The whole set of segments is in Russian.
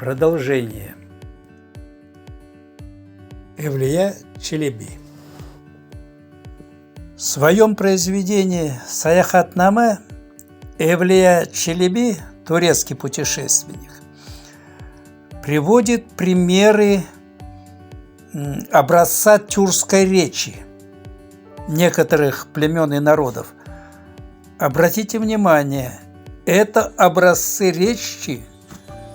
Продолжение. Эвлия Челеби. В своем произведении «Саяхатнаме» Эвлия Челеби, турецкий путешественник, приводит примеры образца тюркской речи некоторых племен и народов. Обратите внимание, это образцы речи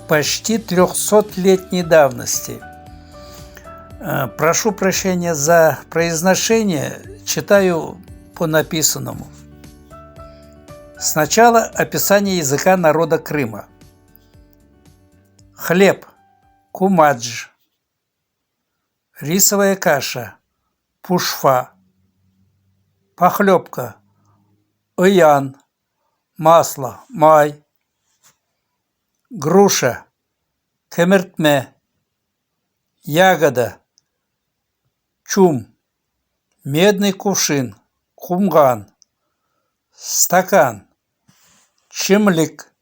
почти 300-летней давности. Прошу прощения за произношение, читаю по написанному. Сначала описание языка народа Крыма. Хлеб – кумадж, рисовая каша – пушфа, похлебка – ыян, масло – май, груша – кемертме, ягода – чум, медный кувшин – кумган, стакан – чимлик,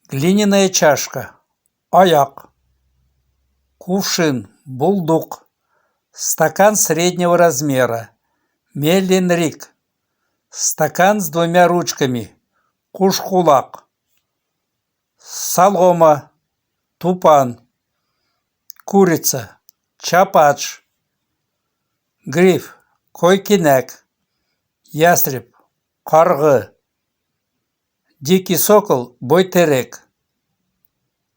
глиняная чашка – аяк, кувшин – булдук, стакан среднего размера – мелинрик, стакан с двумя ручками – кушкулак, солома – тупан, курица – чападж, гриф – койкинек, ястреб – каргы, дикий сокол – бойтерек,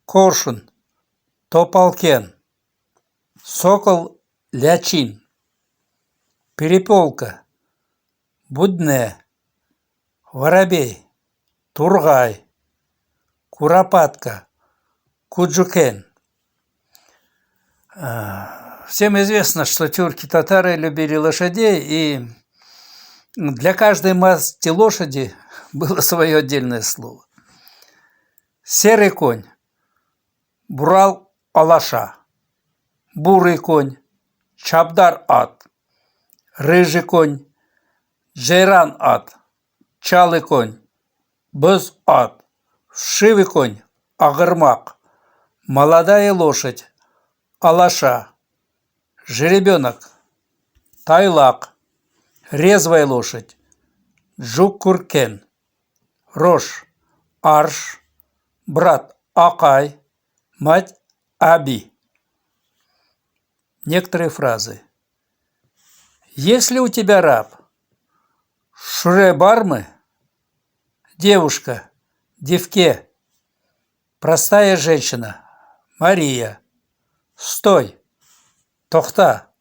коршун – топалкен, сокол – лячин, перепелка – будне, воробей – тургай, куропатка – куджукен. Всем известно, что тюрки-татары любили лошадей, и для каждой масти лошади было свое отдельное слово. Серый конь – бурал-алаша, бурый конь – чабдар-ат, рыжий конь – джейран-ат, чалый конь – быз-ат, вшивый конь – агырмак, молодая лошадь – алаша, жеребенок – тайлак, резвая лошадь – джукуркен, рожь – арш, брат – акай, мать – аби. Некоторые фразы. Если у тебя раб – шуре-бармы, девушка – девке, простая женщина – Мария, стой – тохта,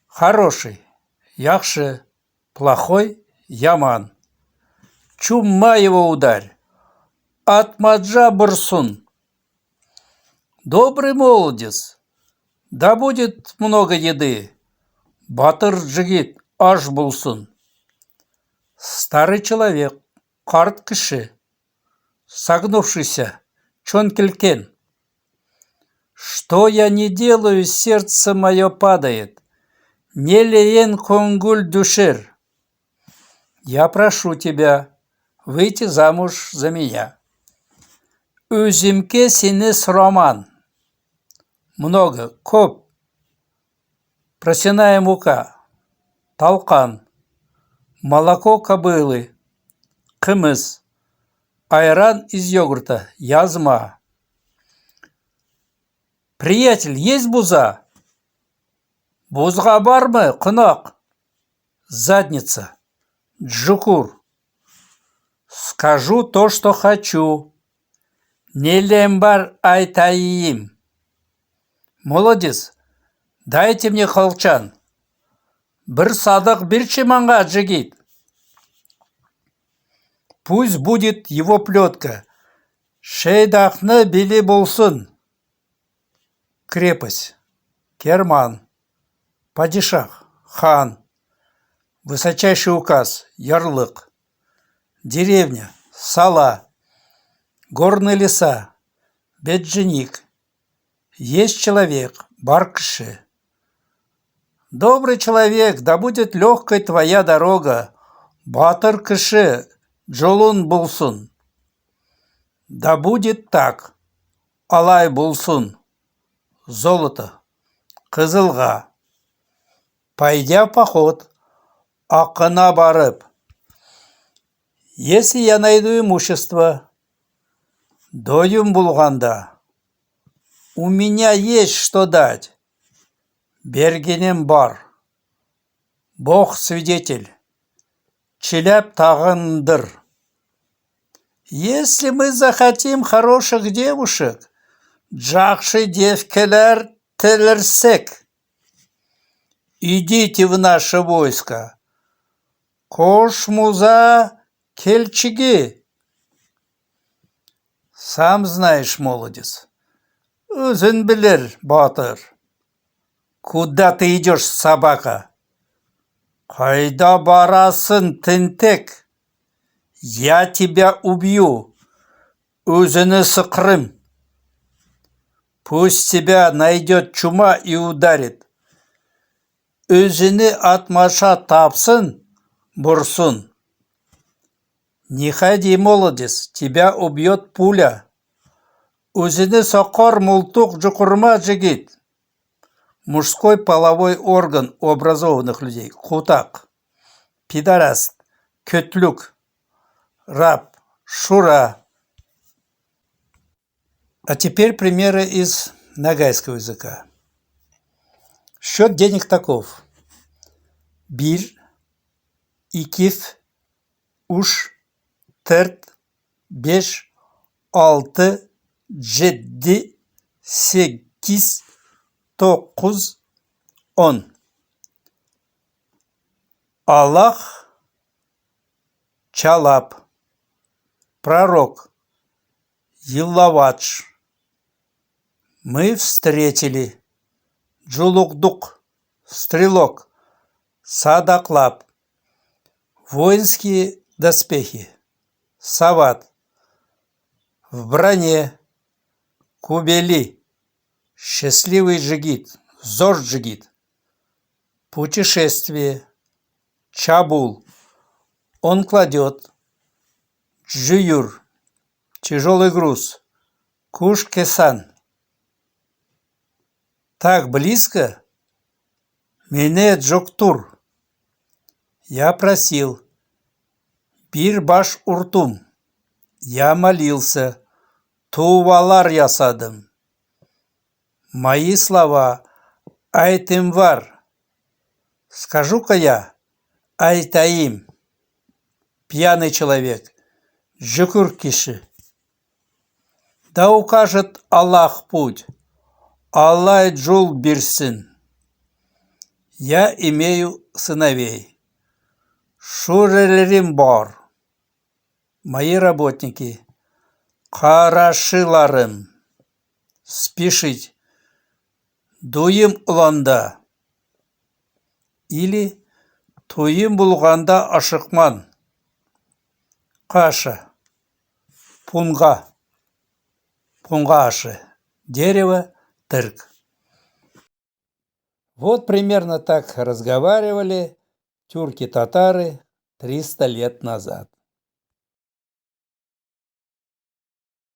хороший – яхше, плохой – яман. Чумма его ударь, атмаджа бурсун. Добрый молодец, да будет много еды, батыр джигит аш булсун. Старый человек, карт киши, согнувшийся, чонкелькен. Что я не делаю, сердце мое падает, не леен конгуль душер. Я прошу тебя выйти замуж за меня. Өзимке синес роман. Много, коп. Просяная мука, талкан, молоко кобылы, кымыз, айран из йогурта, язма. Приятель, есть буза? Бузга бармы, кунак? Задница, джукур. Скажу то, что хочу. Не лембар айтаим. Молодец, дайте мне холчан. Бір садық бір чиманға джигит. Пусть будет его плетка. Шейдахны били болсын. Крепость, керман, падишах, хан, высочайший указ, ярлык, деревня, сала, горные леса, бедженик, есть человек, баркши. Добрый человек, да будет легкой твоя дорога, батыр киши, джолун булсун. Да будет так. алай булсын, золото, қызылға. Пойдя в поход, ақына барып. Если я найду имущество, дойым булғанда, у меня есть что дать. Бергенем бар. Бог свидетель. Челяп тағындыр. Если мы захотим хороших девушек, жақсы девкелер тілірсек, идите в наше войско. Кош муза кельчиги. Сам знаешь, молодец. Өзін білер, батыр. Куда ты идешь, собака? Қайда барасын, тентек? Я тебя убью. Өзіні сықырым. Пусть тебя найдет чума и ударит. Өзіні атмаша тапсын, бұрсын. Не ходи, молодец, тебя убьет пуля. Өзіні соқор мултук жұқырма жігит. Мужской половой орган у образованных людей. Хутак, пидораст, көтлюк, раб, шура. А теперь примеры из ногайского языка. Счет денег таков. Bir, ikif, uş, tırt, beş, altı, jeddi, sekiz, 9, 10. Allah, чалап, пророк, Еллавадж. Мы встретили, Джулугдук, стрелок, Садаклап, воинские доспехи, Сават, в броне, Кубели, счастливый джигит, зор джигит, путешествие, Чабул, он кладет, Джиюр, тяжелый груз, Куш-Кесан. Так близко? Мене Джоктур. Я просил. Bir baş уртум. Я молился. Тувалар ясадым. Мои слова. Айтым вар. Скажу-ка я. Айтаим. Пьяный человек. Джукур киши. Да укажет Аллах путь. Аллах джул бирсин. Я имею сыновей. Шурелерим бар. Мои работники. Қарашыларым. Спешить. Дуим уланда. Или туим булғанда ашықман. Қаша. Пунға. Пунға ашы. Дерево. Тырк. Вот примерно так разговаривали тюрки-татары 300 лет назад.